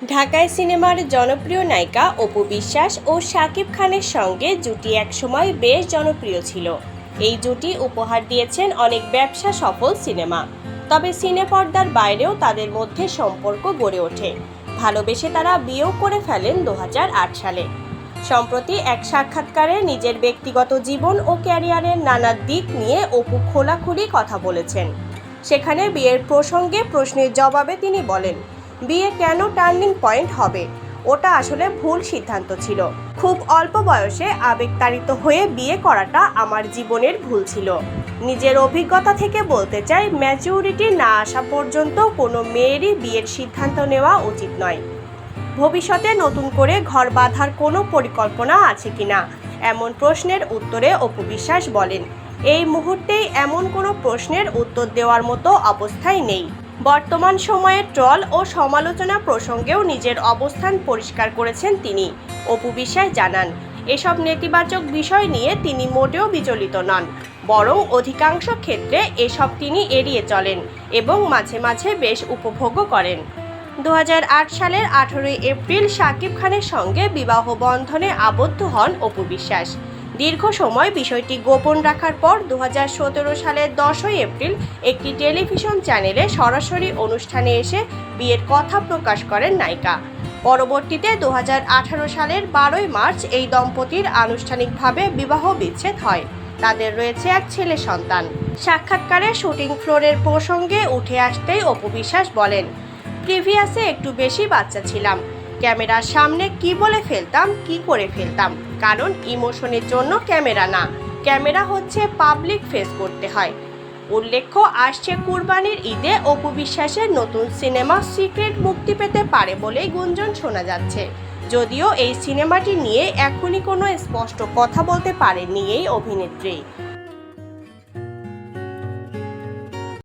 ঢাকায় সিনেমার জনপ্রিয় নায়িকা অপু বিশ্বাস ও শাকিব খানের সঙ্গে জুটি একসময় বেশ জনপ্রিয় ছিল। এই জুটি উপহার দিয়েছেন অনেক ব্যবসা সফল সিনেমা। তবে সিনেপর্দার বাইরেও তাদের মধ্যে সম্পর্ক গড়ে ওঠে। ভালোবেসে তারা বিয়েও করে ফেলেন 2008 সালে। সম্প্রতি এক সাক্ষাৎকারে নিজের ব্যক্তিগত জীবন ও ক্যারিয়ারের নানা দিক নিয়ে অপু খোলাখুলি কথা বলেছেন। সেখানে বিয়ের প্রসঙ্গে প্রশ্নের জবাবে তিনি বলেন, বিয়ে কেন টার্নিং পয়েন্ট হবে, ওটা আসলে ভুল সিদ্ধান্ত ছিল। খুব অল্প বয়সে আবেগতাড়িত হয়ে বিয়ে করাটা আমার জীবনের ভুল ছিল। নিজের অভিজ্ঞতা থেকে বলতে চাই, ম্যাচুরিটি না আসা পর্যন্ত কোনো মেয়েরই বিয়ের সিদ্ধান্ত নেওয়া উচিত নয়। ভবিষ্যতে নতুন করে ঘর বাঁধার কোনো পরিকল্পনা আছে কিনা এমন প্রশ্নের উত্তরে অপু বিশ্বাস বলেন, এই মুহূর্তেই এমন কোনো প্রশ্নের উত্তর দেওয়ার মতো অবস্থায় নেই। বর্তমান সময়ে ট্রল ও সমালোচনা প্রসঙ্গেও নিজের অবস্থান পরিষ্কার করেছেন তিনি। অপু বিশ্বাস জানান, এসব নেতিবাচক বিষয় নিয়ে তিনি মোটেও বিচলিত নন, বরং অধিকাংশ ক্ষেত্রে এসব তিনি এড়িয়ে চলেন এবং মাঝে মাঝে বেশ উপভোগও করেন। 2008 সালের 18 এপ্রিল শাকিব খানের সঙ্গে বিবাহ বন্ধনে আবদ্ধ হন অপু বিশ্বাস। দীর্ঘ সময় বিষয়টি গোপন রাখার পর 2017 সালের 10 এপ্রিল একটি টেলিভিশন চ্যানেলে সরাসরি অনুষ্ঠানে এসে বিয়ের কথা প্রকাশ করেন নায়িকা। পরবর্তীতে 2018 সালের 12 মার্চ এই দম্পতির আনুষ্ঠানিকভাবে বিবাহ বিচ্ছেদ হয়। তাদের রয়েছে এক ছেলে সন্তান। সাক্ষাৎকারে শুটিং ফ্লোরের প্রসঙ্গে উঠে আসতেই অপু বিশ্বাস বলেন, প্রিভিয়াসে একটু বেশি বাচ্চা ছিলাম। ক্যামেরার সামনে কি বলে ফেলতাম, কি করে ফেলতাম, কারণ ইমোশনের জন্য ক্যামেরা না, ক্যামেরা হচ্ছে পাবলিক ফেস করতে হয়। উল্লেখ্য, আসছে কুরবানির ঈদে অপু বিশ্বাসের নতুন সিনেমা সিক্রেট মুক্তি পেতে পারে বলেই গুঞ্জন শোনা যাচ্ছে। যদিও এই সিনেমাটি নিয়ে এখনই কোনো স্পষ্ট কথা বলতে পারেননি এই অভিনেত্রী।